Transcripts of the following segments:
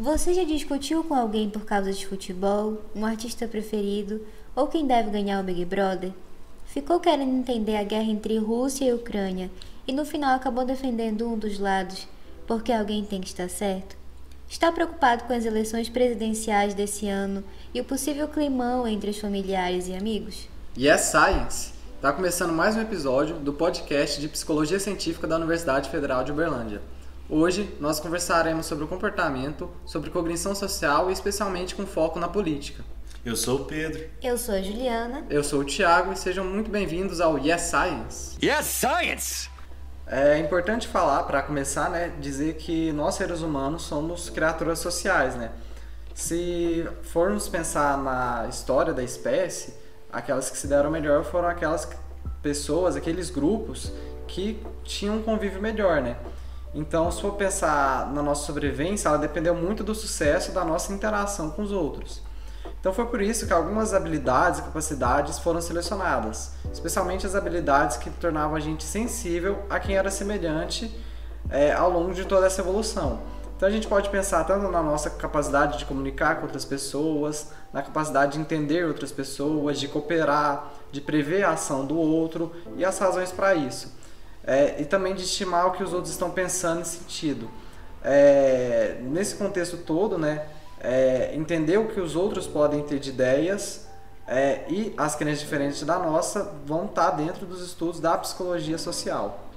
Você já discutiu com alguém por causa de futebol, um artista preferido ou quem deve ganhar o Big Brother? Ficou querendo entender a guerra entre Rússia e Ucrânia e no final acabou defendendo um dos lados porque alguém tem que estar certo? Está preocupado com as eleições presidenciais desse ano e o possível climão entre os familiares e amigos? Yes Science! Está começando mais um episódio do podcast de Psicologia Científica da Universidade Federal de Uberlândia. Hoje nós conversaremos sobre o comportamento, sobre cognição social e especialmente com foco na política. Eu sou o Pedro. Eu sou a Juliana. Eu sou o Thiago e sejam muito bem-vindos ao Yes Science! Yes Science! É importante falar, para começar, dizer que nós seres humanos somos criaturas sociais, Se formos pensar na história da espécie, aquelas que se deram melhor foram aquelas pessoas, aqueles grupos que tinham um convívio melhor, Então, se for pensar na nossa sobrevivência, ela dependeu muito do sucesso da nossa interação com os outros. Então, foi por isso que algumas habilidades e capacidades foram selecionadas, especialmente as habilidades que tornavam a gente sensível a quem era semelhante ao longo de toda essa evolução. Então, a gente pode pensar tanto na nossa capacidade de comunicar com outras pessoas, na capacidade de entender outras pessoas, de cooperar, de prever a ação do outro e as razões para isso. E também de estimar o que os outros estão pensando nesse sentido. Nesse contexto todo, entender o que os outros podem ter de ideias e as crenças diferentes da nossa vão estar dentro dos estudos da psicologia social.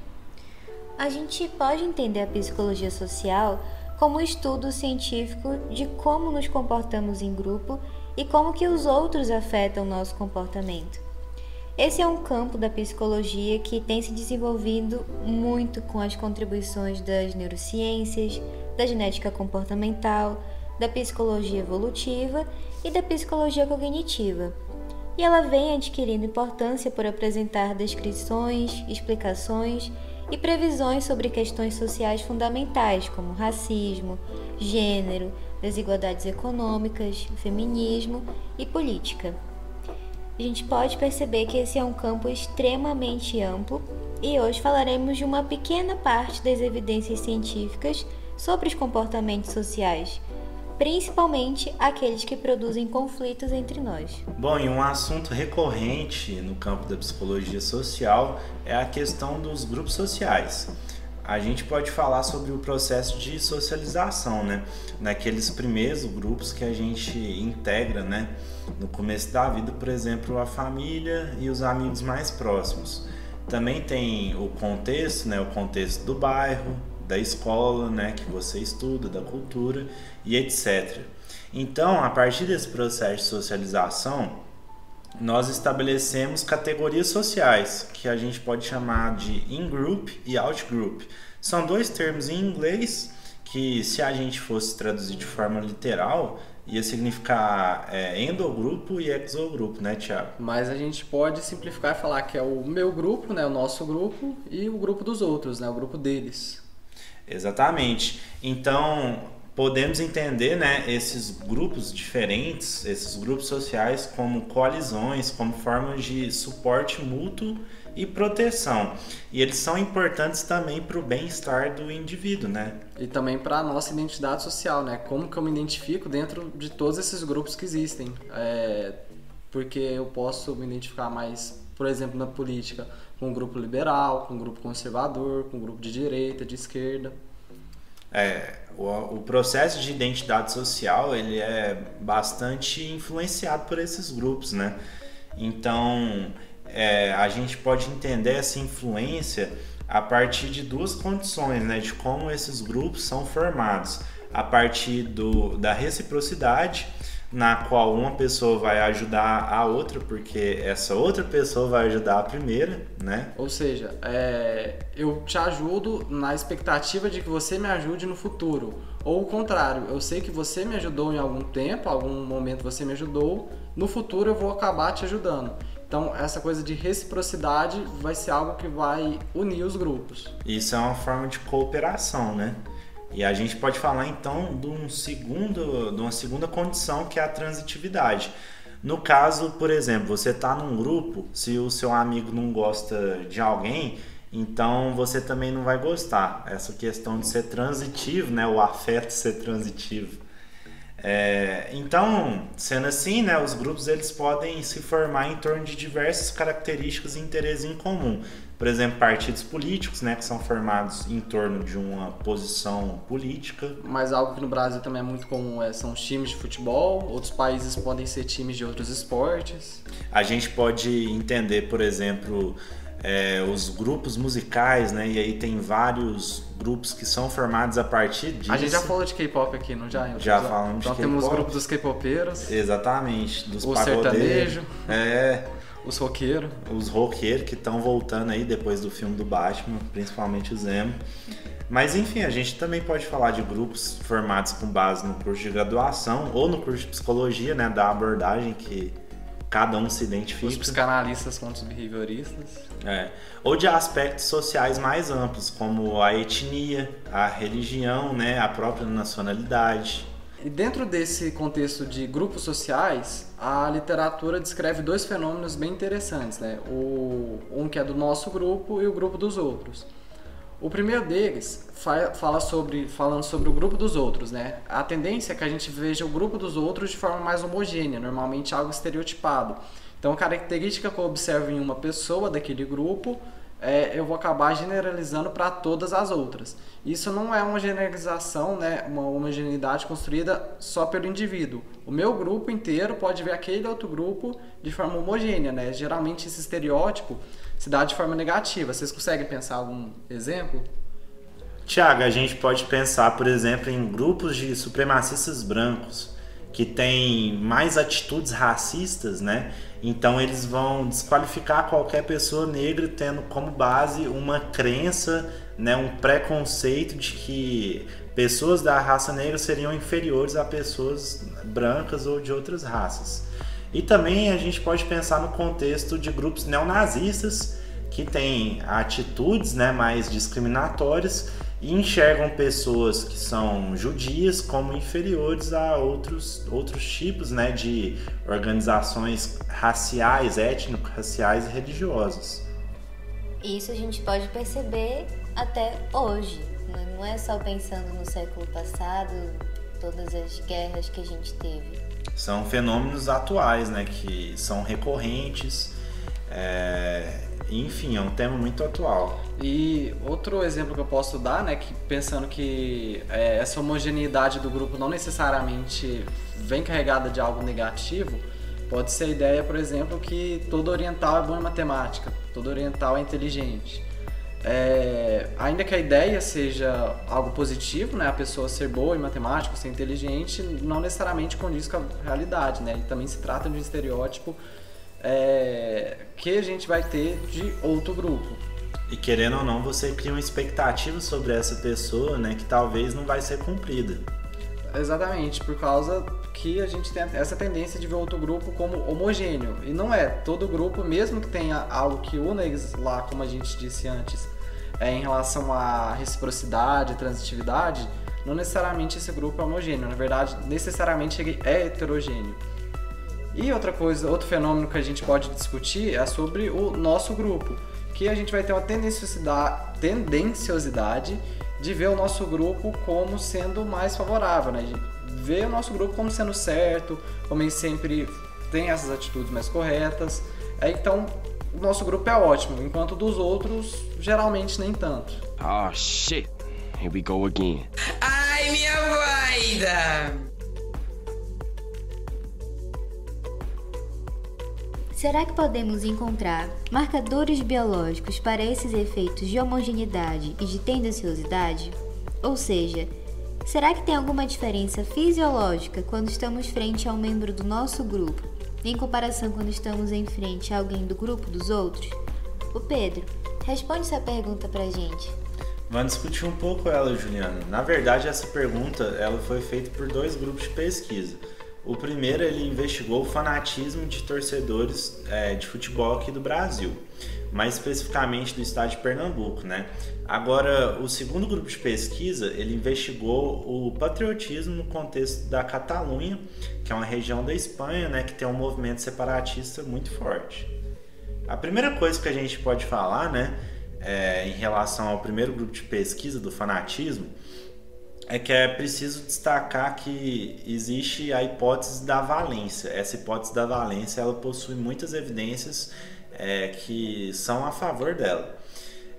A gente pode entender a psicologia social como um estudo científico de como nos comportamos em grupo e como que os outros afetam o nosso comportamento. Esse é um campo da psicologia que tem se desenvolvido muito com as contribuições das neurociências, da genética comportamental, da psicologia evolutiva e da psicologia cognitiva. E ela vem adquirindo importância por apresentar descrições, explicações e previsões sobre questões sociais fundamentais como racismo, gênero, desigualdades econômicas, feminismo e política. A gente pode perceber que esse é um campo extremamente amplo e hoje falaremos de uma pequena parte das evidências científicas sobre os comportamentos sociais, principalmente aqueles que produzem conflitos entre nós. Bom, e um assunto recorrente no campo da psicologia social é a questão dos grupos sociais. A gente pode falar sobre o processo de socialização, naqueles primeiros grupos que a gente integra, no começo da vida, por exemplo, a família e os amigos mais próximos. Também tem o contexto do bairro, da escola, que você estuda, da cultura e etc. Então, a partir desse processo de socialização, nós estabelecemos categorias sociais, que a gente pode chamar de in-group e out-group. São dois termos em inglês que, se a gente fosse traduzir de forma literal, ia significar endogrupo e exogrupo, Thiago? Mas a gente pode simplificar e falar que é o meu grupo, o nosso grupo, e o grupo dos outros, o grupo deles. Exatamente. Então, podemos entender esses grupos diferentes, esses grupos sociais como coalizões, como formas de suporte mútuo e proteção. E eles são importantes também para o bem-estar do indivíduo, E também para a nossa identidade social, Como que eu me identifico dentro de todos esses grupos que existem. Porque eu posso me identificar mais, por exemplo, na política, com um grupo liberal, com um grupo conservador, com um grupo de direita, de esquerda. O processo de identidade social ele é bastante influenciado por esses grupos, Então, a gente pode entender essa influência a partir de duas condições, de como esses grupos são formados. A partir da reciprocidade, na qual uma pessoa vai ajudar a outra, porque essa outra pessoa vai ajudar a primeira, Ou seja, eu te ajudo na expectativa de que você me ajude no futuro. Ou o contrário, eu sei que você me ajudou em algum tempo, algum momento você me ajudou, no futuro eu vou acabar te ajudando. Então, essa coisa de reciprocidade vai ser algo que vai unir os grupos. Isso é uma forma de cooperação, E a gente pode falar então de uma segunda condição, que é a transitividade. No caso, por exemplo, você está num grupo, se o seu amigo não gosta de alguém, então você também não vai gostar. Essa questão de ser transitivo, o afeto ser transitivo. Então, sendo assim, né, os grupos eles podem se formar em torno de diversas características e interesses em comum. Por exemplo, partidos políticos, né, que são formados em torno de uma posição política. Mas algo que no Brasil também é muito comum são os times de futebol, outros países podem ser times de outros esportes. A gente pode entender, por exemplo, os grupos musicais, né, e aí tem vários grupos que são formados a partir disso. A gente já falou de K-pop aqui, não já? Já falamos de K-pop. Então temos os grupos dos K-popeiros. Exatamente, dos pagodeiros. O sertanejo. Os roqueiros. Os roqueiros que estão voltando aí depois do filme do Batman, principalmente os emo. Mas enfim, a gente também pode falar de grupos formados com base no curso de graduação ou no curso de psicologia, né, da abordagem que cada um se identifica. Os psicanalistas contra os behavioristas. Ou de aspectos sociais mais amplos, como a etnia, a religião, né, a própria nacionalidade. E dentro desse contexto de grupos sociais, a literatura descreve dois fenômenos bem interessantes, né? Um que é do nosso grupo e o grupo dos outros. O primeiro deles falando sobre o grupo dos outros, né? A tendência é que a gente veja o grupo dos outros de forma mais homogênea, normalmente algo estereotipado. Então, a característica que eu observo em uma pessoa daquele grupo, eu vou acabar generalizando para todas as outras. Isso não é uma generalização, né, uma homogeneidade construída só pelo indivíduo. O meu grupo inteiro pode ver aquele outro grupo de forma homogênea, né? Geralmente esse estereótipo se dá de forma negativa. Vocês conseguem pensar algum exemplo? Tiago, a gente pode pensar, por exemplo, em grupos de supremacistas brancos que têm mais atitudes racistas, né? Então eles vão desqualificar qualquer pessoa negra tendo como base uma crença, né, um preconceito de que pessoas da raça negra seriam inferiores a pessoas brancas ou de outras raças. E também a gente pode pensar no contexto de grupos neonazistas que têm atitudes, né, mais discriminatórias e enxergam pessoas que são judias como inferiores a outros tipos, né, de organizações raciais, étnico-raciais e religiosas. Isso a gente pode perceber até hoje, não é só pensando no século passado, todas as guerras que a gente teve. São fenômenos atuais, né, que são recorrentes, enfim, é um tema muito atual. E outro exemplo que eu posso dar, né, que pensando que essa homogeneidade do grupo não necessariamente vem carregada de algo negativo, pode ser a ideia, por exemplo, que todo oriental é bom em matemática, todo oriental é inteligente. Ainda que a ideia seja algo positivo, né, a pessoa ser boa em matemática, ser inteligente, não necessariamente condiz com a realidade, né, e também se trata de um estereótipo que a gente vai ter de outro grupo. E querendo ou não, você cria uma expectativa sobre essa pessoa, né, que talvez não vai ser cumprida. Exatamente, por causa que a gente tem essa tendência de ver outro grupo como homogêneo. E não é, todo grupo, mesmo que tenha algo que una eles lá, como a gente disse antes, em relação à reciprocidade, transitividade, não necessariamente esse grupo é homogêneo, na verdade, necessariamente ele é heterogêneo. E outra coisa, outro fenômeno que a gente pode discutir é sobre o nosso grupo, que a gente vai ter uma tendenciosidade de ver o nosso grupo como sendo mais favorável, né? De ver o nosso grupo como sendo certo, como ele sempre tem essas atitudes mais corretas. Então, o nosso grupo é ótimo, enquanto dos outros, geralmente nem tanto. Oh, shit. Here we go again. Ai, minha vaida! Será que podemos encontrar marcadores biológicos para esses efeitos de homogeneidade e de tendenciosidade? Ou seja, será que tem alguma diferença fisiológica quando estamos frente a um membro do nosso grupo, em comparação quando estamos em frente a alguém do grupo dos outros? O Pedro, responde essa pergunta pra gente. Vamos discutir um pouco ela, Juliana. Na verdade, essa pergunta ela foi feita por dois grupos de pesquisa. O primeiro, ele investigou o fanatismo de torcedores de futebol aqui do Brasil, mais especificamente do estado de Pernambuco, né? Agora, o segundo grupo de pesquisa, ele investigou o patriotismo no contexto da Catalunha, que é uma região da Espanha, né, que tem um movimento separatista muito forte. A primeira coisa que a gente pode falar, né, em relação ao primeiro grupo de pesquisa do fanatismo, é que é preciso destacar que existe a hipótese da valência. Essa hipótese da valência ela possui muitas evidências que são a favor dela.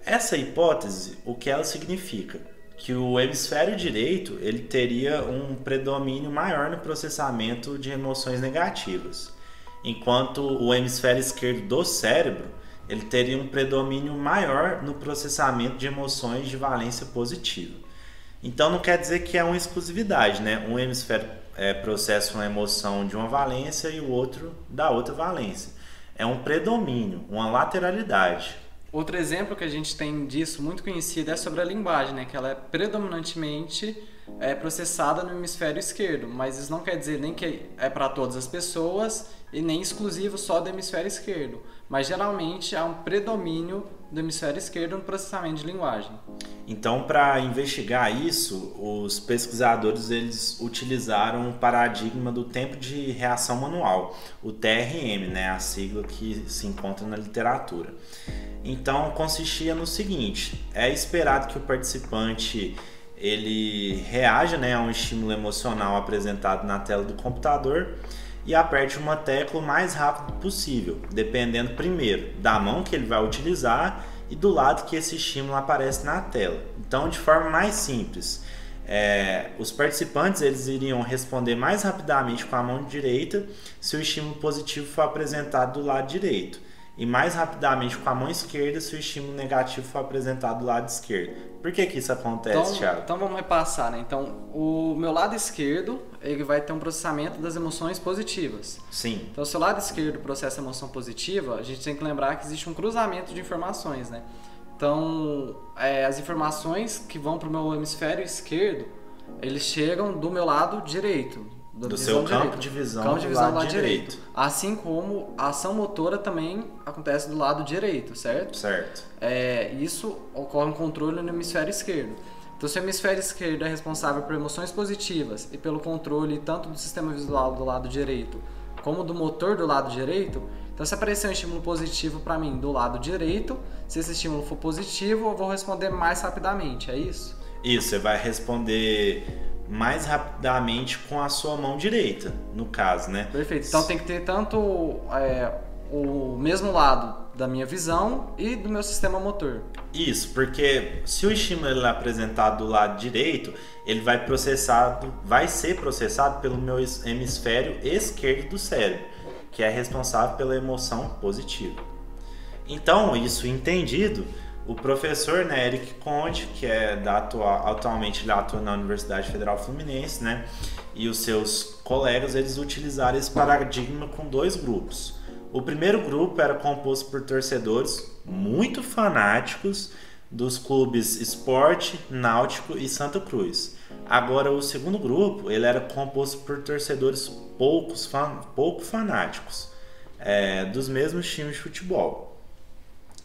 Essa hipótese, o que ela significa? Que o hemisfério direito ele teria um predomínio maior no processamento de emoções negativas, enquanto o hemisfério esquerdo do cérebro ele teria um predomínio maior no processamento de emoções de valência positiva. Então não quer dizer que é uma exclusividade, né? Um hemisfério processa uma emoção de uma valência e o outro da outra valência. É um predomínio, uma lateralidade. Outro exemplo que a gente tem disso muito conhecido é sobre a linguagem, né? Que ela é predominantemente processada no hemisfério esquerdo, mas isso não quer dizer nem que é para todas as pessoas e nem exclusivo só do hemisfério esquerdo, mas geralmente há um predomínio do hemisfério esquerdo no processamento de linguagem. Então, para investigar isso, os pesquisadores eles utilizaram o paradigma do tempo de reação manual, o TRM, né? A sigla que se encontra na literatura. Então, consistia no seguinte: é esperado que o participante ele reaja, né, a um estímulo emocional apresentado na tela do computador e aperte uma tecla o mais rápido possível, dependendo primeiro da mão que ele vai utilizar e do lado que esse estímulo aparece na tela. Então, de forma mais simples, os participantes eles iriam responder mais rapidamente com a mão direita se o estímulo positivo for apresentado do lado direito, e mais rapidamente com a mão esquerda se o estímulo negativo for apresentado do lado esquerdo. Por que isso acontece, Thiago? Então vamos repassar, né? Então, o meu lado esquerdo ele vai ter um processamento das emoções positivas. Sim. Então, se o lado esquerdo processa a emoção positiva, a gente tem que lembrar que existe um cruzamento de informações, né? Então, as informações que vão para o meu hemisfério esquerdo, eles chegam do meu lado direito. Do seu campo de visão do lado direito. Assim como a ação motora também acontece do lado direito, certo? Certo. Isso ocorre um controle no hemisfério esquerdo. Então, se o hemisfério esquerdo é responsável por emoções positivas e pelo controle tanto do sistema visual do lado direito como do motor do lado direito, então se aparecer um estímulo positivo para mim do lado direito, se esse estímulo for positivo, eu vou responder mais rapidamente, é isso? Isso, você vai responder mais rapidamente com a sua mão direita, no caso, né? Perfeito. Então tem que ter tanto o mesmo lado da minha visão e do meu sistema motor. Isso, porque se o estímulo ele é apresentado do lado direito, ele vai ser processado pelo meu hemisfério esquerdo do cérebro, que é responsável pela emoção positiva. Então, isso entendido, o professor, né, Eric Conde, que atualmente ele atua na Universidade Federal Fluminense, né, e os seus colegas, eles utilizaram esse paradigma com dois grupos. O primeiro grupo era composto por torcedores muito fanáticos dos clubes Sport, Náutico e Santa Cruz. Agora, o segundo grupo ele era composto por torcedores pouco fanáticos dos mesmos times de futebol.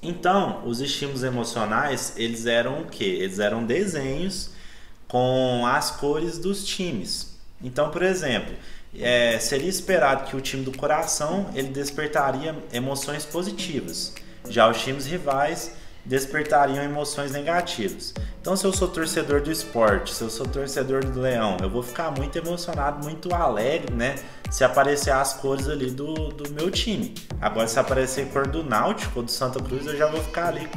Então, os estímulos emocionais, eles eram o quê? Eles eram desenhos com as cores dos times. Então, por exemplo, seria esperado que o time do coração ele despertaria emoções positivas. Já os times rivais despertariam emoções negativas. Então, se eu sou torcedor do Sport, se eu sou torcedor do Leão, eu vou ficar muito emocionado, muito alegre, né? Se aparecer as cores ali do meu time. Agora, se aparecer a cor do Náutico ou do Santa Cruz, eu já vou ficar ali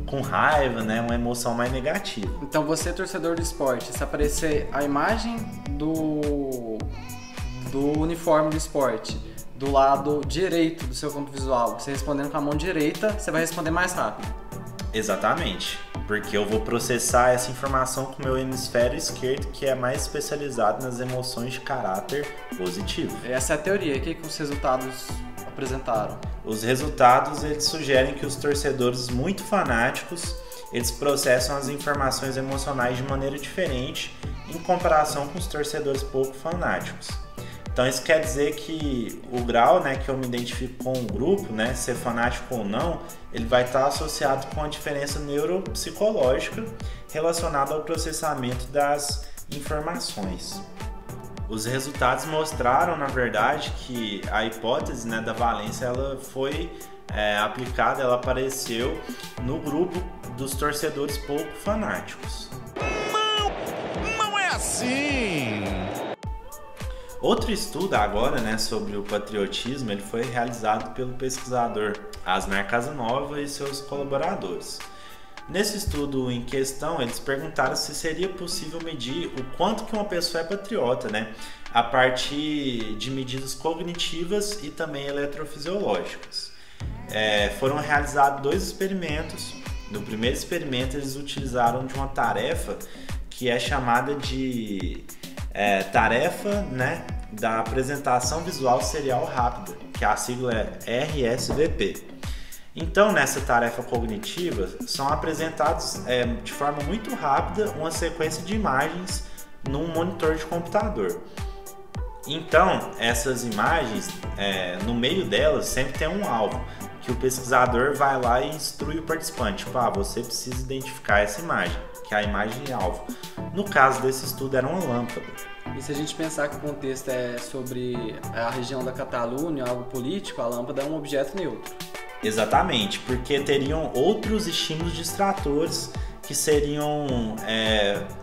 com raiva, né? Uma emoção mais negativa. Então, você é torcedor do Sport, se aparecer a imagem do uniforme do Sport do lado direito do seu campo visual, você respondendo com a mão direita, você vai responder mais rápido. Exatamente, porque eu vou processar essa informação com o meu hemisfério esquerdo, que é mais especializado nas emoções de caráter positivo. Essa é a teoria. O que os resultados apresentaram? Os resultados eles sugerem que os torcedores muito fanáticos eles processam as informações emocionais de maneira diferente em comparação com os torcedores pouco fanáticos. Então isso quer dizer que o grau, né, que eu me identifico com um grupo, né, ser fanático ou não, ele vai estar associado com a diferença neuropsicológica relacionada ao processamento das informações. Os resultados mostraram, na verdade, que a hipótese, né, da valência ela foi aplicada, ela apareceu no grupo dos torcedores pouco fanáticos. sim! Outro estudo agora, né, sobre o patriotismo, ele foi realizado pelo pesquisador Asmar Casanova e seus colaboradores. Nesse estudo em questão, eles perguntaram se seria possível medir o quanto que uma pessoa é patriota, né, a partir de medidas cognitivas e também eletrofisiológicas. Foram realizados 2 experimentos. No primeiro experimento, eles utilizaram de uma tarefa que é chamada de tarefa, né, da apresentação visual serial rápida, que a sigla é RSVP. Então, nessa tarefa cognitiva, são apresentados de forma muito rápida uma sequência de imagens num monitor de computador. Então, essas imagens, no meio delas, sempre tem um alvo, que o pesquisador vai lá e instrui o participante. Tipo, você precisa identificar essa imagem, que é a imagem alvo. No caso desse estudo, era uma lâmpada. E se a gente pensar que o contexto é sobre a região da Catalunha, algo político, a lâmpada é um objeto neutro. Exatamente, porque teriam outros estímulos distratores que seriam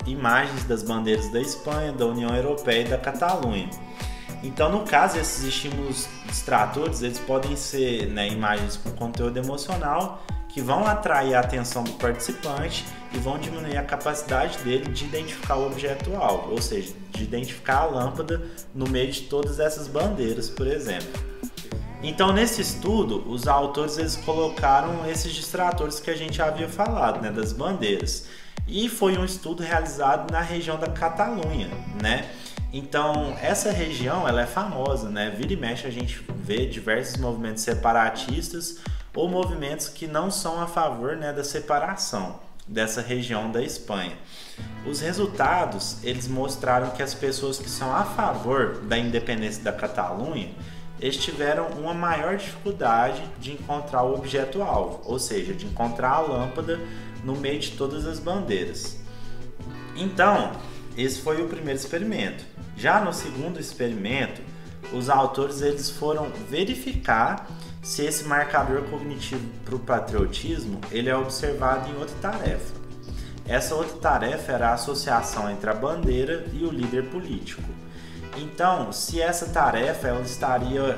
imagens das bandeiras da Espanha, da União Europeia e da Catalunha. Então, no caso, esses estímulos distratores, eles podem ser, né, imagens com conteúdo emocional que vão atrair a atenção do participante e vão diminuir a capacidade dele de identificar o objeto-alvo, ou seja, de identificar a lâmpada no meio de todas essas bandeiras, por exemplo. Então, nesse estudo, os autores eles colocaram esses distratores que a gente havia falado, né, das bandeiras. E foi um estudo realizado na região da Catalunha, né? Então, essa região ela é famosa, né? Vira e mexe a gente vê diversos movimentos separatistas ou movimentos que não são a favor, né, da separação dessa região da Espanha. Os resultados, eles mostraram que as pessoas que são a favor da independência da Catalunha, eles tiveram uma maior dificuldade de encontrar o objeto-alvo, ou seja, de encontrar a lâmpada no meio de todas as bandeiras. Então, esse foi o primeiro experimento. Já no segundo experimento, os autores eles foram verificar se esse marcador cognitivo para o patriotismo ele é observado em outra tarefa. Essa outra tarefa era a associação entre a bandeira e o líder político. Então, se essa tarefa ela estaria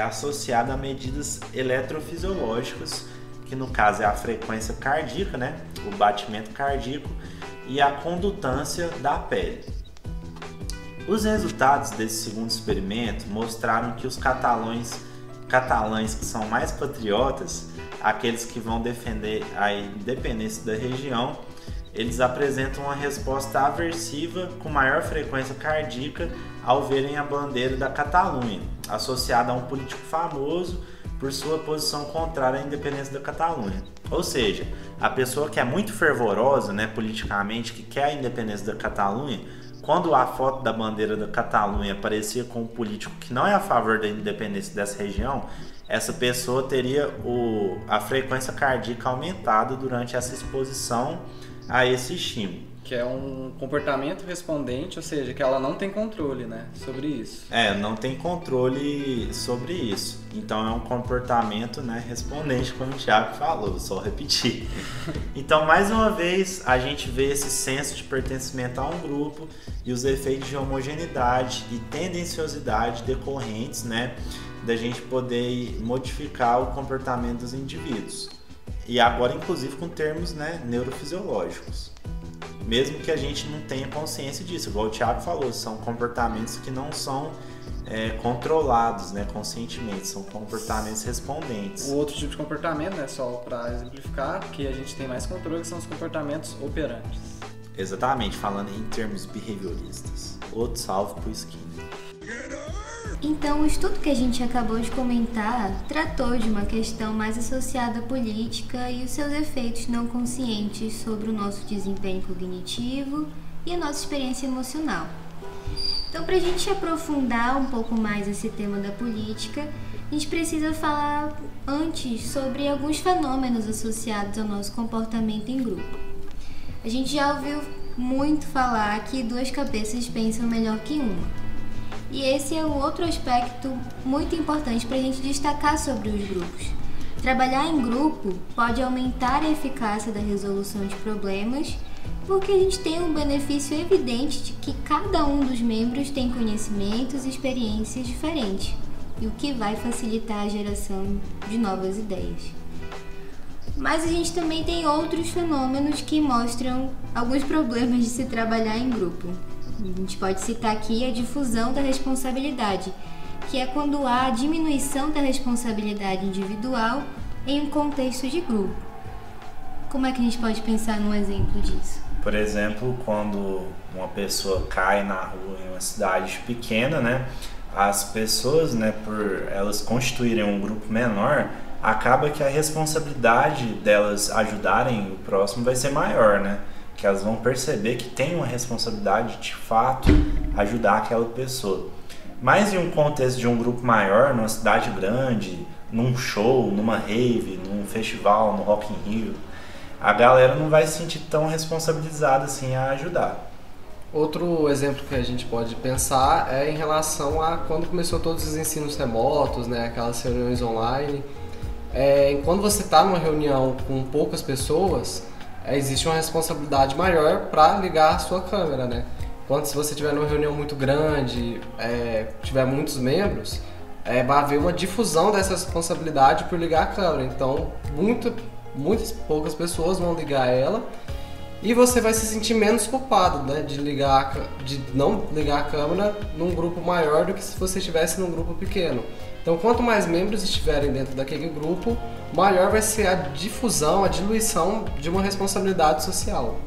associada a medidas eletrofisiológicas, que no caso é a frequência cardíaca, né? O batimento cardíaco e a condutância da pele. Os resultados desse segundo experimento mostraram que os catalães que são mais patriotas, aqueles que vão defender a independência da região, eles apresentam uma resposta aversiva com maior frequência cardíaca ao verem a bandeira da Catalunha, associada a um político famoso por sua posição contrária à independência da Catalunha. Ou seja, a pessoa que é muito fervorosa, né, politicamente, que quer a independência da Catalunha, quando a foto da bandeira da Catalunha aparecia com um político que não é a favor da independência dessa região, essa pessoa teria a frequência cardíaca aumentada durante essa exposição a esse estímulo. Que é um comportamento respondente, ou seja, que ela não tem controle, né, sobre isso. Não tem controle sobre isso. Então é um comportamento, né, respondente, como o Thiago falou, só repetir. Então, mais uma vez, a gente vê esse senso de pertencimento a um grupo e os efeitos de homogeneidade e tendenciosidade decorrentes, né, da gente poder modificar o comportamento dos indivíduos. E agora, inclusive, com termos, né, neurofisiológicos. Mesmo que a gente não tenha consciência disso, igual o Thiago falou, são comportamentos que não são controlados, né, conscientemente, são comportamentos respondentes. O outro tipo de comportamento, né, só para exemplificar, que a gente tem mais controle, que são os comportamentos operantes. Exatamente, falando em termos behavioristas. Outro salve pro Skinner. Então, o estudo que a gente acabou de comentar tratou de uma questão mais associada à política e os seus efeitos não conscientes sobre o nosso desempenho cognitivo e a nossa experiência emocional. Então, para a gente aprofundar um pouco mais esse tema da política, a gente precisa falar antes sobre alguns fenômenos associados ao nosso comportamento em grupo. A gente já ouviu muito falar que 2 cabeças pensam melhor que uma. E esse é um outro aspecto muito importante para a gente destacar sobre os grupos. Trabalhar em grupo pode aumentar a eficácia da resolução de problemas Porque a gente tem um benefício evidente de que cada um dos membros tem conhecimentos e experiências diferentes, e o que vai facilitar a geração de novas ideias. Mas a gente também tem outros fenômenos que mostram alguns problemas de se trabalhar em grupo. A gente pode citar aqui a difusão da responsabilidade, que é quando há a diminuição da responsabilidade individual em um contexto de grupo. Como é que a gente pode pensar num exemplo disso? Por exemplo, quando uma pessoa cai na rua em uma cidade pequena, né, as pessoas, né, por elas constituírem um grupo menor, acaba que a responsabilidade delas ajudarem o próximo vai ser maior, né? Que elas vão perceber que tem uma responsabilidade de fato ajudar aquela pessoa. Mas em um contexto de um grupo maior, numa cidade grande, num show, numa rave, num festival, no Rock in Rio, a galera não vai se sentir tão responsabilizada assim a ajudar. Outro exemplo que a gente pode pensar é em relação a quando começou todos os ensinos remotos, né, aquelas reuniões online. Quando você está numa reunião com poucas pessoas, existe uma responsabilidade maior para ligar a sua câmera, né? Enquanto se você estiver numa reunião muito grande, tiver muitos membros, vai haver uma difusão dessa responsabilidade por ligar a câmera. Então, muitas poucas pessoas vão ligar ela e você vai se sentir menos culpado, né, de não ligar a câmera num grupo maior do que se você estivesse num grupo pequeno. Então, quanto mais membros estiverem dentro daquele grupo, maior vai ser a difusão, a diluição de uma responsabilidade social.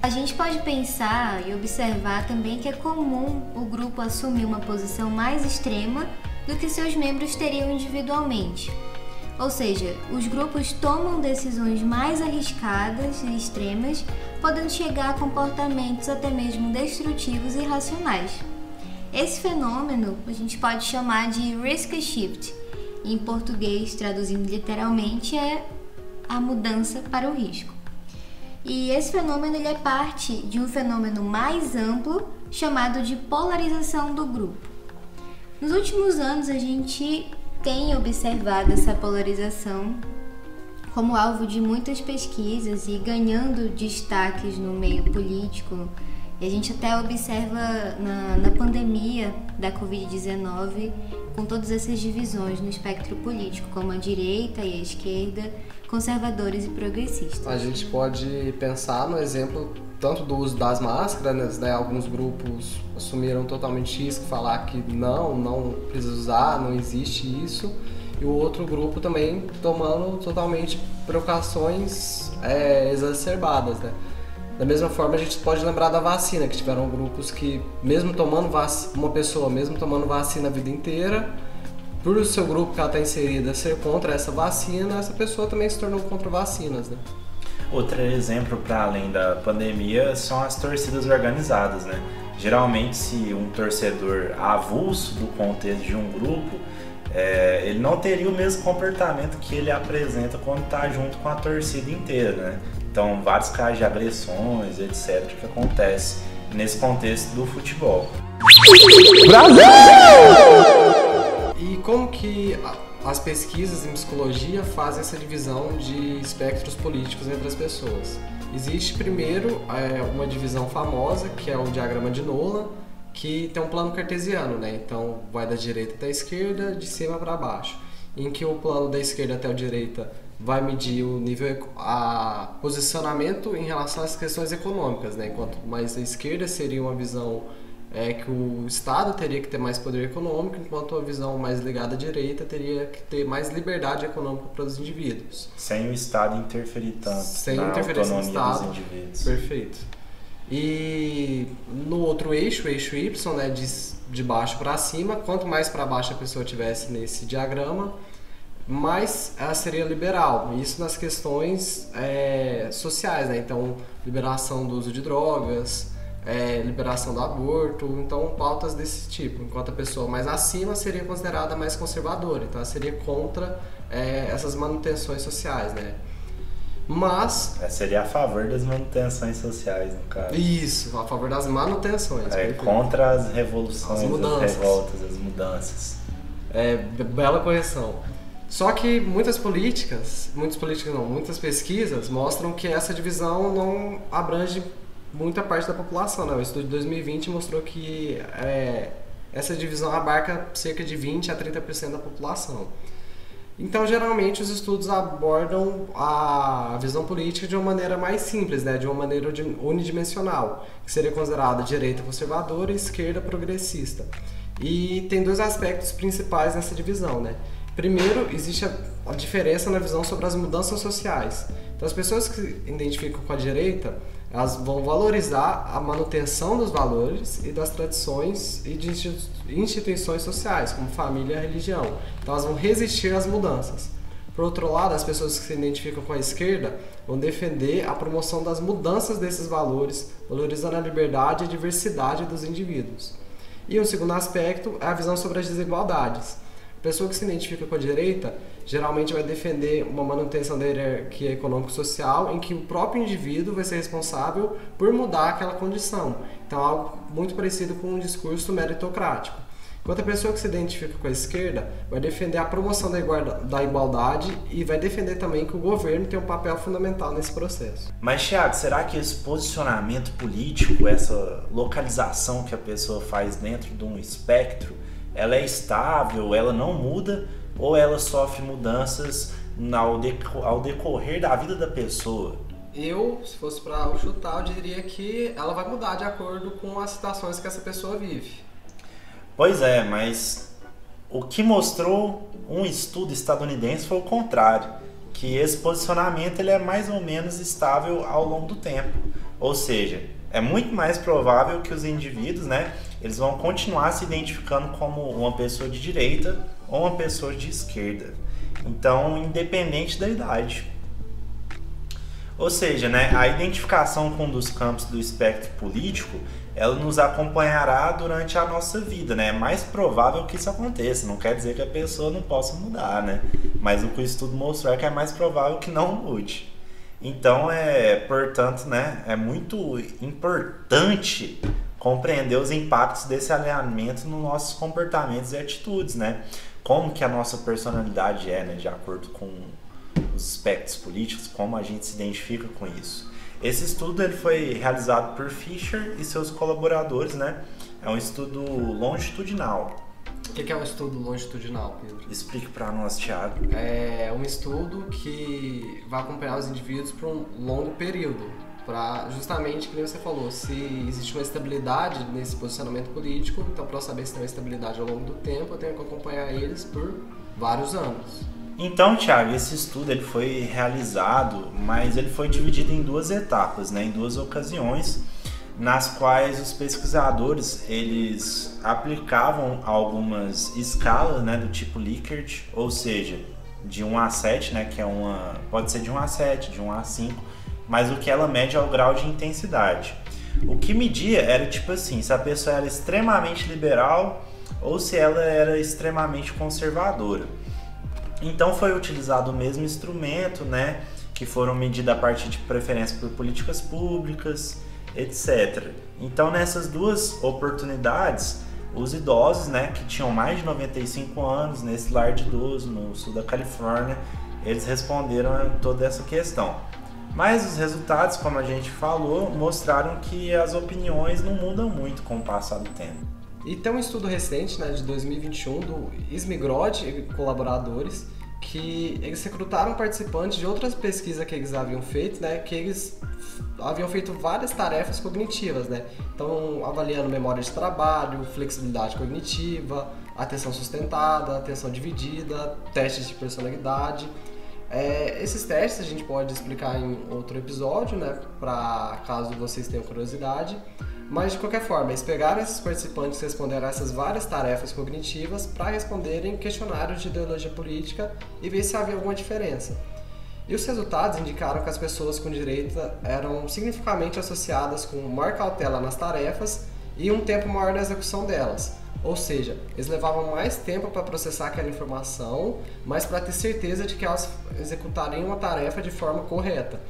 A gente pode pensar e observar também que é comum o grupo assumir uma posição mais extrema do que seus membros teriam individualmente. Ou seja, os grupos tomam decisões mais arriscadas e extremas, podendo chegar a comportamentos até mesmo destrutivos e irracionais. Esse fenômeno a gente pode chamar de risk shift. Em português, traduzindo literalmente, é a mudança para o risco. E esse fenômeno ele é parte de um fenômeno mais amplo chamado de polarização do grupo. Nos últimos anos, a gente tem observado essa polarização como alvo de muitas pesquisas e ganhando destaques no meio político. E a gente até observa na pandemia da Covid-19 com todas essas divisões no espectro político, como a direita e a esquerda, conservadores e progressistas. A gente pode pensar no exemplo tanto do uso das máscaras, né? Alguns grupos assumiram totalmente isso, falar que não precisa usar, não existe isso. E o outro grupo também tomando totalmente precauções exacerbadas, né? Da mesma forma, a gente pode lembrar da vacina, que tiveram grupos que, mesmo tomando vacina a vida inteira, por o seu grupo que ela está inserida ser contra essa vacina, essa pessoa também se tornou contra vacinas, né? Outro exemplo para além da pandemia são as torcidas organizadas, né? Geralmente, se um torcedor avulso do contexto de um grupo, ele não teria o mesmo comportamento que ele apresenta quando está junto com a torcida inteira, né? Então, vários casos de agressões, etc., que acontecem nesse contexto do futebol. Brasil! E como que as pesquisas em psicologia fazem essa divisão de espectros políticos entre as pessoas? Existe, primeiro, uma divisão famosa, que é o diagrama de Nolan, que tem um plano cartesiano, né? Então, vai da direita até a esquerda, de cima para baixo. Em que o plano da esquerda até a direita vai medir o nível, posicionamento em relação às questões econômicas, né? Enquanto mais à esquerda seria uma visão que o Estado teria que ter mais poder econômico, enquanto a visão mais ligada à direita teria que ter mais liberdade econômica para os indivíduos. Sem o Estado interferir tanto na autonomia dos indivíduos. Perfeito. E no outro eixo, o eixo Y, né, de baixo para cima, quanto mais para baixo a pessoa tivesse nesse diagrama, mais ela seria liberal. Isso nas questões sociais, né? Então, liberação do uso de drogas, liberação do aborto, então pautas desse tipo. Enquanto a pessoa mais acima seria considerada mais conservadora, então ela seria contra essas manutenções sociais, né? Mas... seria a favor das manutenções sociais, no caso. Isso, a favor das manutenções. Contra as revoluções, as revoltas, as mudanças. Bela correção. Só que muitas pesquisas mostram que essa divisão não abrange muita parte da população, né? O estudo de 2020 mostrou que essa divisão abarca cerca de 20 a 30% da população. Então, geralmente, os estudos abordam a visão política de uma maneira mais simples, né? De uma maneira unidimensional, que seria considerada direita conservadora e esquerda progressista. E tem dois aspectos principais nessa divisão, né? Primeiro, existe a diferença na visão sobre as mudanças sociais. Então, as pessoas que se identificam com a direita, elas vão valorizar a manutenção dos valores e das tradições e de instituições sociais, como família e religião. Então, elas vão resistir às mudanças. Por outro lado, as pessoas que se identificam com a esquerda vão defender a promoção das mudanças desses valores, valorizando a liberdade e a diversidade dos indivíduos. E um segundo aspecto é a visão sobre as desigualdades. A pessoa que se identifica com a direita geralmente vai defender uma manutenção da hierarquia econômico-social em que o próprio indivíduo vai ser responsável por mudar aquela condição. Então, algo muito parecido com um discurso meritocrático. Enquanto a pessoa que se identifica com a esquerda vai defender a promoção da igualdade e vai defender também que o governo tem um papel fundamental nesse processo. Mas, Thiago, será que esse posicionamento político, essa localização que a pessoa faz dentro de um espectro, ela é estável, ela não muda, ou ela sofre mudanças ao decorrer da vida da pessoa? Eu, se fosse para chutar, eu diria que ela vai mudar de acordo com as situações que essa pessoa vive. Pois é, mas o que mostrou um estudo estadunidense foi o contrário, que esse posicionamento ele é mais ou menos estável ao longo do tempo. Ou seja, é muito mais provável que os indivíduos, né, eles vão continuar se identificando como uma pessoa de direita ou uma pessoa de esquerda. Então, independente da idade. Ou seja, né, a identificação com um dos campos do espectro político, ela nos acompanhará durante a nossa vida, né? É mais provável que isso aconteça. Não quer dizer que a pessoa não possa mudar, né? Mas o que o estudo mostrou é que é mais provável que não mude. Então, portanto, né, é muito importante compreender os impactos desse alinhamento nos nossos comportamentos e atitudes, né? Como que a nossa personalidade né, de acordo com os aspectos políticos, como a gente se identifica com isso. Esse estudo ele foi realizado por Fisher e seus colaboradores, né? É um estudo longitudinal. O que é um estudo longitudinal, Pedro? Explique para nós, Thiago. É um estudo que vai acompanhar os indivíduos por um longo período, para justamente, como você falou, se existe uma estabilidade nesse posicionamento político, então para eu saber se tem uma estabilidade ao longo do tempo, eu tenho que acompanhar eles por vários anos. Então, Thiago, esse estudo ele foi realizado, mas ele foi dividido em duas etapas, né, em duas ocasiões, nas quais os pesquisadores eles aplicavam algumas escalas, né, do tipo Likert, ou seja, de 1 a 7, né, que pode ser de 1 a 7, de 1 a 5, mas o que ela mede é o grau de intensidade. O que media era tipo assim, se a pessoa era extremamente liberal ou se ela era extremamente conservadora. Então foi utilizado o mesmo instrumento, né, que foram medidas a partir de preferência por políticas públicas, etc. Então nessas duas oportunidades, os idosos, né, que tinham mais de 95 anos nesse lar de idoso no sul da Califórnia, eles responderam a toda essa questão. Mas os resultados, como a gente falou, mostraram que as opiniões não mudam muito com o passar do tempo. E tem um estudo recente, né, de 2021, do Ismigrod e colaboradores, que eles recrutaram participantes de outras pesquisas que eles haviam feito, né, que eles haviam feito várias tarefas cognitivas, né, então avaliando memória de trabalho, flexibilidade cognitiva, atenção sustentada, atenção dividida, testes de personalidade. Esses testes a gente pode explicar em outro episódio, né, para caso vocês tenham curiosidade. Mas, de qualquer forma, eles pegaram esses participantes que responderam a essas várias tarefas cognitivas para responderem questionários de ideologia política e ver se havia alguma diferença. E os resultados indicaram que as pessoas com direita eram significativamente associadas com maior cautela nas tarefas e um tempo maior na execução delas. Ou seja, eles levavam mais tempo para processar aquela informação, mas para ter certeza de que elas executariam uma tarefa de forma correta.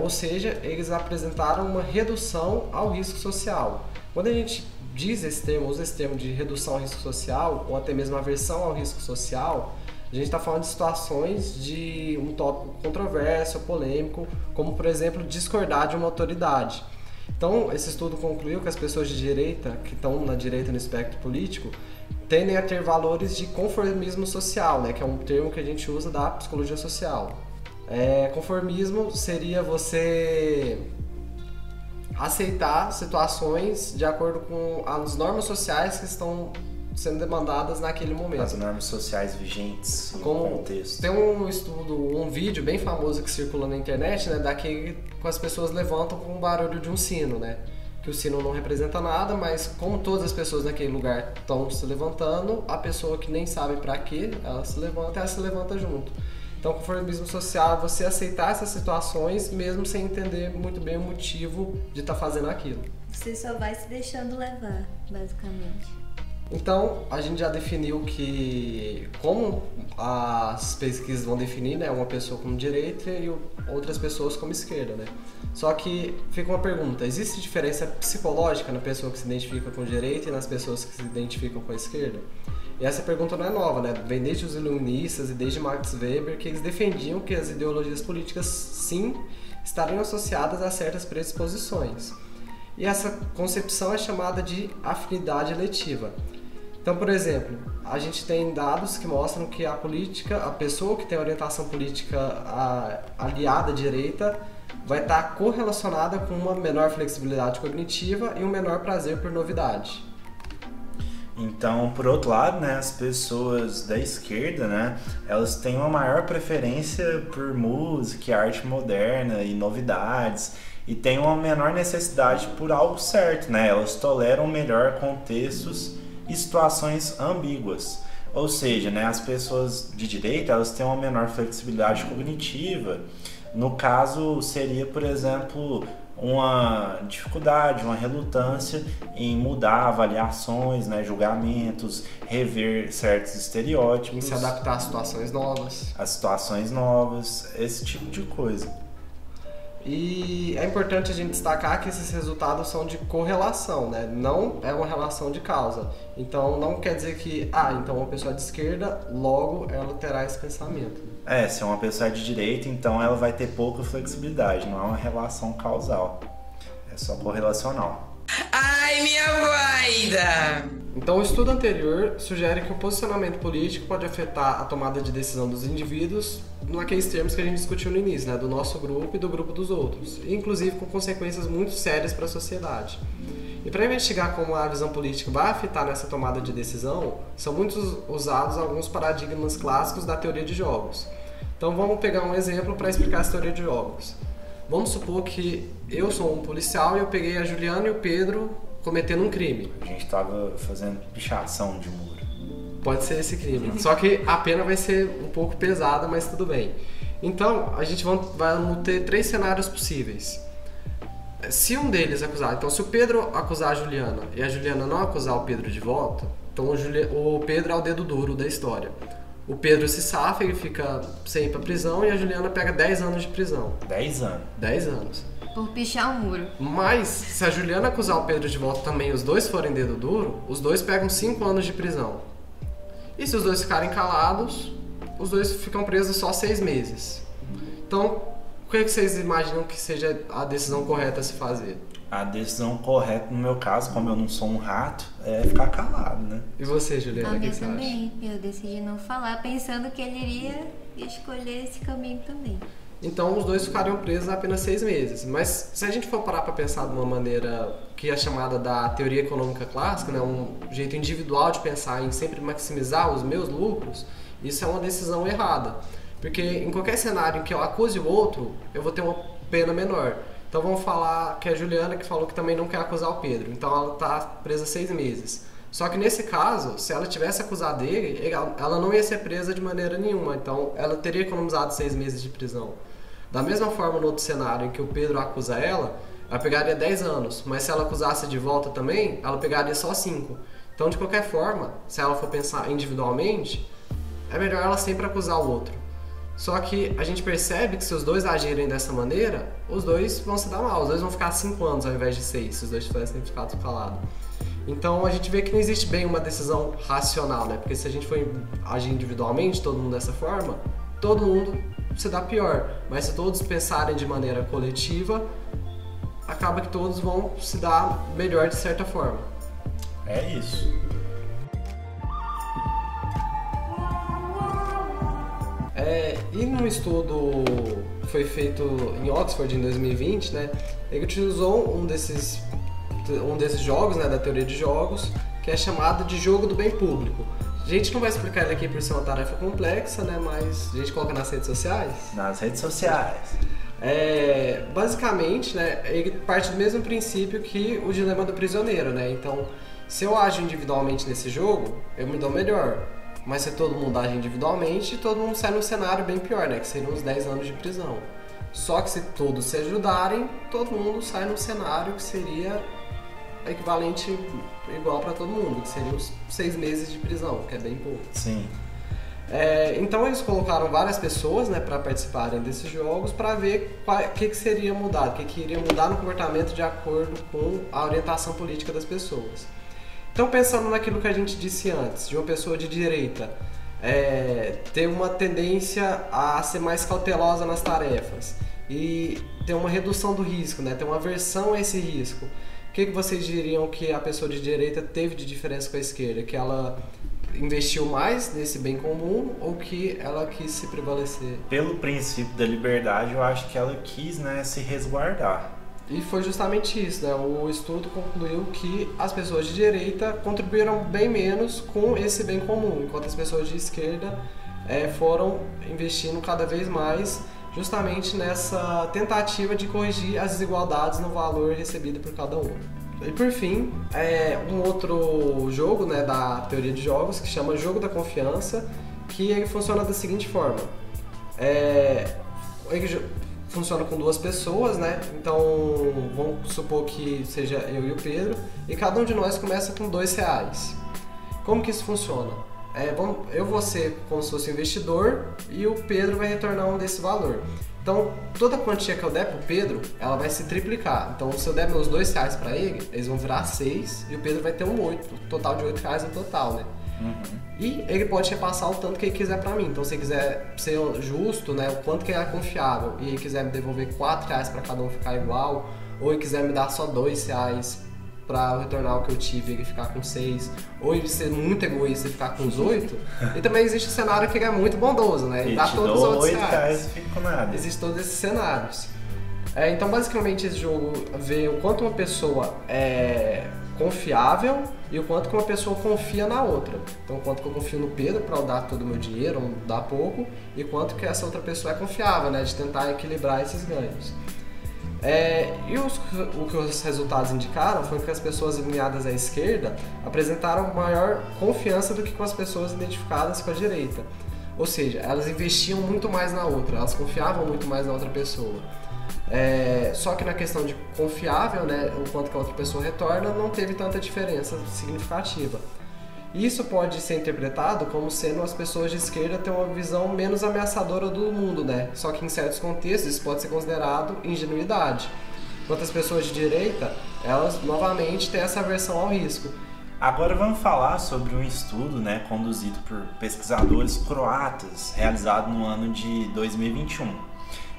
Ou seja, eles apresentaram uma redução ao risco social. Quando a gente usa esse termo de redução ao risco social, ou até mesmo aversão ao risco social, a gente está falando de situações de um tópico controverso, polêmico, como por exemplo discordar de uma autoridade. Então, esse estudo concluiu que as pessoas de direita, que estão na direita no espectro político, tendem a ter valores de conformismo social, né, que é um termo que a gente usa da psicologia social. Conformismo seria você aceitar situações de acordo com as normas sociais que estão sendo demandadas naquele momento. As normas sociais vigentes no contexto. Tem um estudo, um vídeo bem famoso que circula na internet, né, daquele que as pessoas levantam com o barulho de um sino, né? Que o sino não representa nada, mas como todas as pessoas naquele lugar estão se levantando, a pessoa que nem sabe para quê, ela se levanta junto. Então, conformismo social é você aceitar essas situações mesmo sem entender muito bem o motivo de estar fazendo aquilo. Você só vai se deixando levar, basicamente. Então, a gente já definiu que, como as pesquisas vão definir, né, uma pessoa como direita e outras pessoas como esquerda, né? Só que fica uma pergunta, existe diferença psicológica na pessoa que se identifica com direita e nas pessoas que se identificam com a esquerda? E essa pergunta não é nova, né? Vem desde os iluministas e desde Max Weber, que eles defendiam que as ideologias políticas, sim, estariam associadas a certas predisposições. E essa concepção é chamada de afinidade eletiva. Então, por exemplo, a gente tem dados que mostram que a pessoa que tem orientação política aliada à direita vai estar correlacionada com uma menor flexibilidade cognitiva e um menor prazer por novidade. Então, por outro lado, né, as pessoas da esquerda, né, elas têm uma maior preferência por música e arte moderna e novidades, e têm uma menor necessidade por algo certo, né? Elas toleram melhor contextos e situações ambíguas. Ou seja, né, as pessoas de direita, elas têm uma menor flexibilidade cognitiva. No caso, seria, por exemplo, uma dificuldade, uma relutância em mudar avaliações, né, julgamentos, rever certos estereótipos. Em se adaptar a situações novas. A situações novas, esse tipo de coisa. E é importante a gente destacar que esses resultados são de correlação, né? Não é uma relação de causa. Então não quer dizer que, então uma pessoa de esquerda, logo ela terá esse pensamento. Se é uma pessoa de direita, então ela vai ter pouca flexibilidade, não é uma relação causal. É só correlacional. Ai, minha vaida! Então, o estudo anterior sugere que o posicionamento político pode afetar a tomada de decisão dos indivíduos naqueles termos que a gente discutiu no início, né? Do nosso grupo e do grupo dos outros, inclusive com consequências muito sérias para a sociedade. E para investigar como a visão política vai afetar nessa tomada de decisão, são muito usados alguns paradigmas clássicos da teoria de jogos. Então, vamos pegar um exemplo para explicar essa teoria de jogos. Vamos supor que eu sou um policial e eu peguei a Juliana e o Pedro cometendo um crime. A gente estava fazendo pichação de muro. Pode ser esse crime. Só que a pena vai ser um pouco pesada, mas tudo bem. Então, a gente vai ter 3 cenários possíveis. Se um deles acusar... Então, se o Pedro acusar a Juliana e a Juliana não acusar o Pedro de volta, então o Pedro é o dedo duro da história. O Pedro se safa, ele fica sem ir pra prisão e a Juliana pega 10 anos de prisão. 10 anos? 10 anos. Por pichar um muro. Mas, se a Juliana acusar o Pedro de volta também e os dois forem dedo duro, os dois pegam 5 anos de prisão. E se os dois ficarem calados, os dois ficam presos só 6 meses. Então, o que vocês imaginam que seja a decisão correta a se fazer? A decisão correta, no meu caso, como eu não sou um rato, é ficar calado, né? E você, Juliana, o que você acha? Também. Eu decidi não falar, pensando que ele iria escolher esse caminho também. Então, os dois ficariam presos apenas 6 meses. Mas, se a gente for parar para pensar de uma maneira que é chamada da teoria econômica clássica, né, um jeito individual de pensar em sempre maximizar os meus lucros, isso é uma decisão errada. Porque em qualquer cenário em que eu acuse o outro, eu vou ter uma pena menor. Então vamos falar que é a Juliana que falou que também não quer acusar o Pedro. Então ela está presa 6 meses. Só que nesse caso, se ela tivesse acusado ele, ela não ia ser presa de maneira nenhuma. Então ela teria economizado 6 meses de prisão. Da mesma forma, no outro cenário em que o Pedro acusa ela pegaria 10 anos. Mas se ela acusasse de volta também, ela pegaria só 5. Então, de qualquer forma, se ela for pensar individualmente, é melhor ela sempre acusar o outro. Só que a gente percebe que se os dois agirem dessa maneira, os dois vão se dar mal. Os dois vão ficar 5 anos ao invés de 6, se os dois tivessem ficado calados. Então a gente vê que não existe bem uma decisão racional, né? Porque se a gente for agir individualmente, todo mundo dessa forma, todo mundo se dá pior. Mas se todos pensarem de maneira coletiva, acaba que todos vão se dar melhor de certa forma. É isso. E num estudo que foi feito em Oxford em 2020, né, ele utilizou um desses jogos, né, da teoria de jogos, que é chamado de jogo do bem público. A gente não vai explicar ele aqui por ser uma tarefa complexa, né, mas a gente coloca nas redes sociais. Nas redes sociais. Basicamente, né, ele parte do mesmo princípio que o dilema do prisioneiro, né? Então, se eu ajo individualmente nesse jogo, eu me dou melhor. Mas se todo mundo age individualmente, todo mundo sai num cenário bem pior, né? Que seriam uns 10 anos de prisão. Só que se todos se ajudarem, todo mundo sai num cenário que seria equivalente igual para todo mundo, que seriam os 6 meses de prisão, que é bem pouco. Sim. Então eles colocaram várias pessoas, né, para participarem desses jogos para ver o que seria mudado, o que iria mudar no comportamento de acordo com a orientação política das pessoas. Então, pensando naquilo que a gente disse antes, de uma pessoa de direita ter uma tendência a ser mais cautelosa nas tarefas e ter uma redução do risco, né, ter uma aversão a esse risco, o que vocês diriam que a pessoa de direita teve de diferença com a esquerda? Que ela investiu mais nesse bem comum ou que ela quis se prevalecer? Pelo princípio da liberdade, eu acho que ela quis, né, se resguardar. E foi justamente isso, né? O estudo concluiu que as pessoas de direita contribuíram bem menos com esse bem comum, enquanto as pessoas de esquerda foram investindo cada vez mais justamente nessa tentativa de corrigir as desigualdades no valor recebido por cada um. E por fim, um outro jogo, né, da teoria de jogos, que chama Jogo da Confiança, que ele funciona da seguinte forma. Ele funciona com 2 pessoas, né? Então, vamos supor que seja eu e o Pedro, e cada um de nós começa com R$2. Como que isso funciona? Eu vou ser como se fosse investidor e o Pedro vai retornar um desse valor. Então, toda a quantia que eu der pro Pedro, ela vai se triplicar. Então, se eu der meus R$2 para ele, eles vão virar 6 e o Pedro vai ter um 8, total de R$8 no total, né? Uhum. E ele pode repassar o tanto que ele quiser para mim. Então, se ele quiser ser justo, né, o quanto que ele é confiável, e ele quiser me devolver R$4 para cada um ficar igual, ou ele quiser me dar só R$2 para retornar o que eu tive e ele ficar com 6, ou ele ser muito egoísta e ficar com os 8. E também existe o cenário que ele é muito bondoso, né? Ele dá todos os outros R$8 e fica com nada. Existem todos esses cenários. Então, basicamente, esse jogo vê o quanto uma pessoa é confiável e o quanto que uma pessoa confia na outra. Então, o quanto que eu confio no Pedro para eu dar todo o meu dinheiro, ou dar pouco, e quanto que essa outra pessoa é confiável, né? De tentar equilibrar esses ganhos. O que os resultados indicaram foi que as pessoas alinhadas à esquerda apresentaram maior confiança do que com as pessoas identificadas com a direita. Ou seja, elas investiam muito mais na outra, elas confiavam muito mais na outra pessoa. Só que na questão de confiável, né, o quanto que a outra pessoa retorna, não teve tanta diferença significativa. Isso pode ser interpretado como sendo as pessoas de esquerda ter uma visão menos ameaçadora do mundo, né? Só que em certos contextos isso pode ser considerado ingenuidade. Enquanto as pessoas de direita, elas novamente têm essa aversão ao risco. Agora vamos falar sobre um estudo, né, conduzido por pesquisadores croatas, realizado no ano de 2021.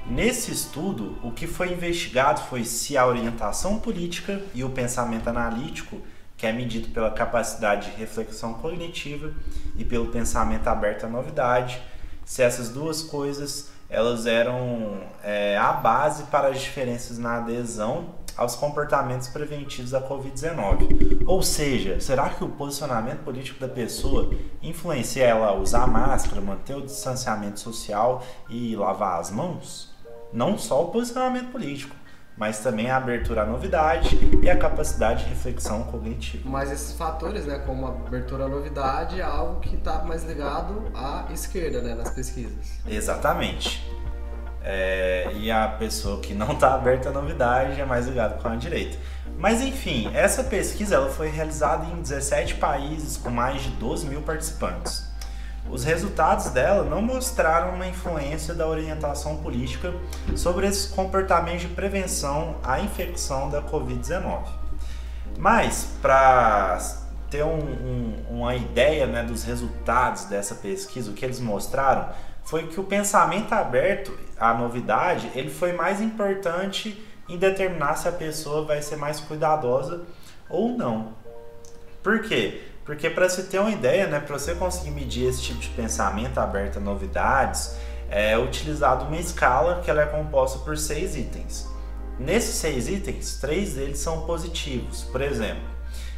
Nesse estudo, o que foi investigado foi se a orientação política e o pensamento analítico, que é medido pela capacidade de reflexão cognitiva e pelo pensamento aberto à novidade, se essas duas coisas elas eram a base para as diferenças na adesão aos comportamentos preventivos da Covid-19. Ou seja, será que o posicionamento político da pessoa influencia ela a usar máscara, manter o distanciamento social e lavar as mãos? Não só o posicionamento político, mas também a abertura à novidade e a capacidade de reflexão cognitiva. Mas esses fatores, né, como a abertura à novidade, é algo que está mais ligado à esquerda, né, nas pesquisas. Exatamente. E a pessoa que não está aberta à novidade é mais ligada com a direita. Mas enfim, essa pesquisa ela foi realizada em 17 países com mais de 12 mil participantes. Os resultados dela não mostraram uma influência da orientação política sobre esses comportamentos de prevenção à infecção da Covid-19. Mas, para ter uma ideia, né, dos resultados dessa pesquisa, o que eles mostraram foi que o pensamento aberto à novidade ele foi mais importante em determinar se a pessoa vai ser mais cuidadosa ou não. Por quê? Porque para você ter uma ideia, né, para você conseguir medir esse tipo de pensamento aberto a novidades, é utilizado uma escala que ela é composta por 6 itens. Nesses 6 itens, 3 deles são positivos. Por exemplo,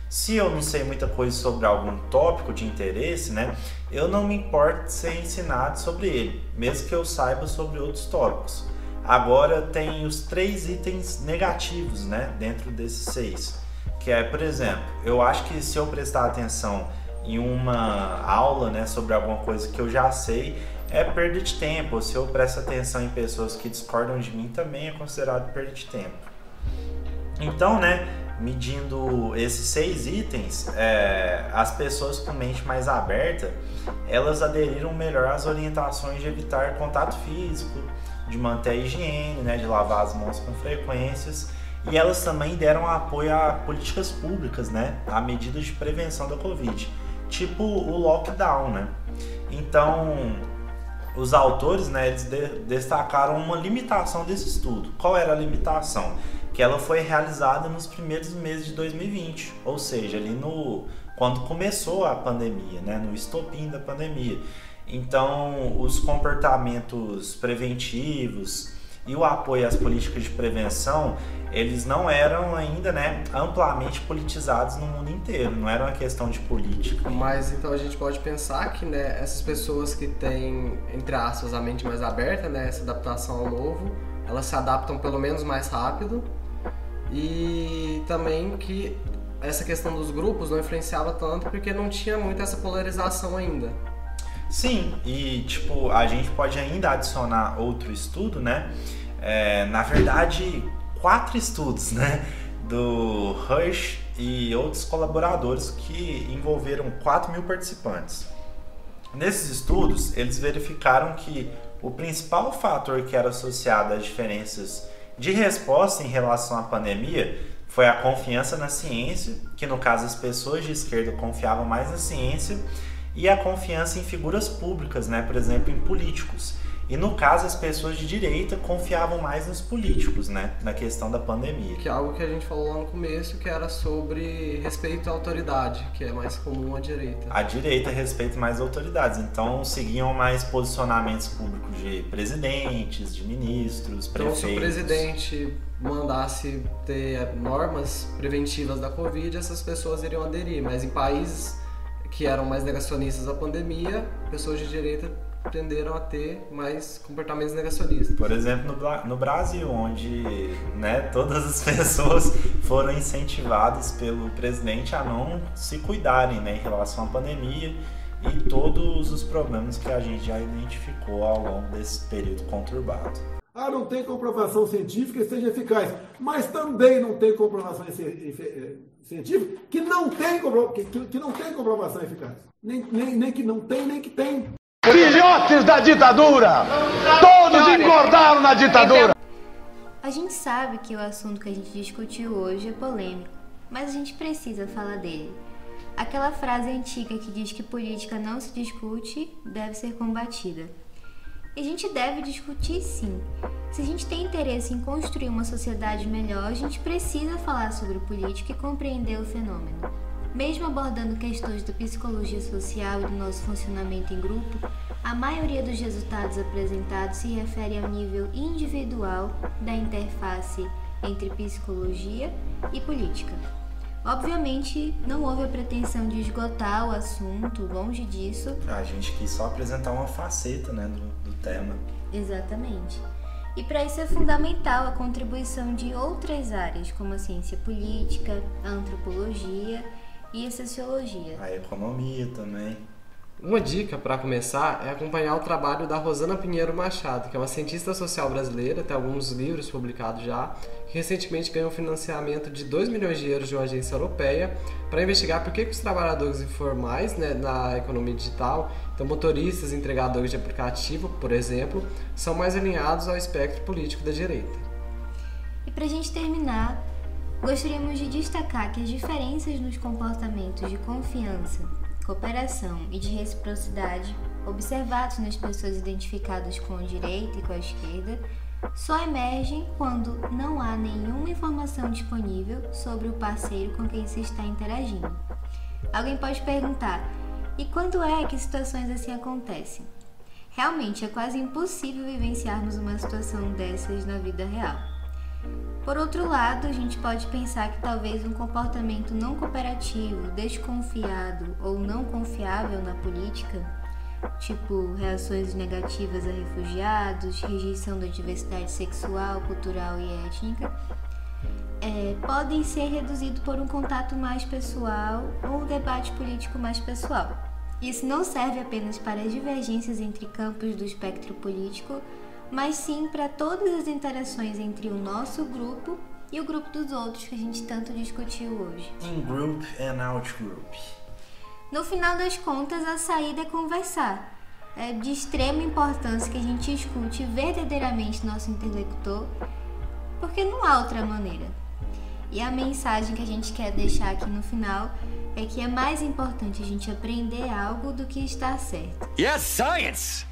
se eu não sei muita coisa sobre algum tópico de interesse, né, eu não me importo de ser ensinado sobre ele, mesmo que eu saiba sobre outros tópicos. Agora tem os 3 itens negativos, né, dentro desses 6. Que é, por exemplo, eu acho que se eu prestar atenção em uma aula, né, sobre alguma coisa que eu já sei, é perda de tempo. Se eu presto atenção em pessoas que discordam de mim, também é considerado perda de tempo. Então, né, medindo esses 6 itens, as pessoas com mente mais aberta, elas aderiram melhor às orientações de evitar contato físico, de manter a higiene, né, de lavar as mãos com frequências, e elas também deram apoio a políticas públicas, né, a medidas de prevenção da Covid, tipo o lockdown, né. Então, os autores, né, eles destacaram uma limitação desse estudo. Qual era a limitação? Que ela foi realizada nos primeiros meses de 2020, ou seja, ali quando começou a pandemia, né, no estopim da pandemia. Então, os comportamentos preventivos e o apoio às políticas de prevenção, eles não eram ainda, né, amplamente politizados no mundo inteiro, não era uma questão de política. Mas então a gente pode pensar que, né, essas pessoas que têm, entre aspas, a mente mais aberta, né, essa adaptação ao novo, elas se adaptam pelo menos mais rápido, e também que essa questão dos grupos não influenciava tanto porque não tinha muito essa polarização ainda. Sim, e tipo, a gente pode ainda adicionar outro estudo, né? Na verdade, 4 estudos, né? Do Rush e outros colaboradores que envolveram 4.000 participantes. Nesses estudos, eles verificaram que o principal fator que era associado às diferenças de resposta em relação à pandemia foi a confiança na ciência, que no caso as pessoas de esquerda confiavam mais na ciência, e a confiança em figuras públicas, né? Por exemplo, em políticos. E no caso, as pessoas de direita confiavam mais nos políticos, né? Na questão da pandemia. Que é algo que a gente falou lá no começo, que era sobre respeito à autoridade, que é mais comum à direita. A direita respeita mais autoridades, então seguiam mais posicionamentos públicos de presidentes, de ministros, prefeitos. Então, se o presidente mandasse ter normas preventivas da Covid, essas pessoas iriam aderir, mas em países que eram mais negacionistas da pandemia, pessoas de direita tenderam a ter mais comportamentos negacionistas. Por exemplo, no Brasil, onde, né, todas as pessoas foram incentivadas pelo presidente a não se cuidarem, né, em relação à pandemia e todos os problemas que a gente já identificou ao longo desse período conturbado. Não tem comprovação científica que seja eficaz, mas também não tem comprovação científica que não tem comprovação eficaz. Nem que não tem, nem que tem. Filhotes da ditadura! Todos engordaram na ditadura! A gente sabe que o assunto que a gente discutiu hoje é polêmico, mas a gente precisa falar dele. Aquela frase antiga que diz que política não se discute, deve ser combatida. E a gente deve discutir sim. Se a gente tem interesse em construir uma sociedade melhor, a gente precisa falar sobre política e compreender o fenômeno. Mesmo abordando questões da psicologia social e do nosso funcionamento em grupo, a maioria dos resultados apresentados se refere ao nível individual da interface entre psicologia e política. Obviamente, não houve a pretensão de esgotar o assunto, longe disso. A gente quis só apresentar uma faceta, né, do tema. Exatamente. E para isso é fundamental a contribuição de outras áreas, como a ciência política, a antropologia e a sociologia. A economia também. Uma dica para começar é acompanhar o trabalho da Rosana Pinheiro Machado, que é uma cientista social brasileira, tem alguns livros publicados já, que recentemente ganhou financiamento de 2 milhões de euros de uma agência europeia para investigar por que os trabalhadores informais, né, na economia digital, então motoristas e entregadores de aplicativo, por exemplo, são mais alinhados ao espectro político da direita. E para a gente terminar, gostaríamos de destacar que as diferenças nos comportamentos de confiança, cooperação e de reciprocidade observados nas pessoas identificadas com a direita e com a esquerda só emergem quando não há nenhuma informação disponível sobre o parceiro com quem se está interagindo. Alguém pode perguntar, e quando é que situações assim acontecem? Realmente é quase impossível vivenciarmos uma situação dessas na vida real. Por outro lado, a gente pode pensar que talvez um comportamento não cooperativo, desconfiado ou não confiável na política, tipo reações negativas a refugiados, rejeição da diversidade sexual, cultural e étnica, podem ser reduzidos por um contato mais pessoal ou um debate político mais pessoal. Isso não serve apenas para as divergências entre campos do espectro político, mas sim para todas as interações entre o nosso grupo e o grupo dos outros que a gente tanto discutiu hoje. In-group and out-group. No final das contas, a saída é conversar. É de extrema importância que a gente escute verdadeiramente nosso interlocutor, porque não há outra maneira. E a mensagem que a gente quer deixar aqui no final é que é mais importante a gente aprender algo do que estar certo. Yes, science!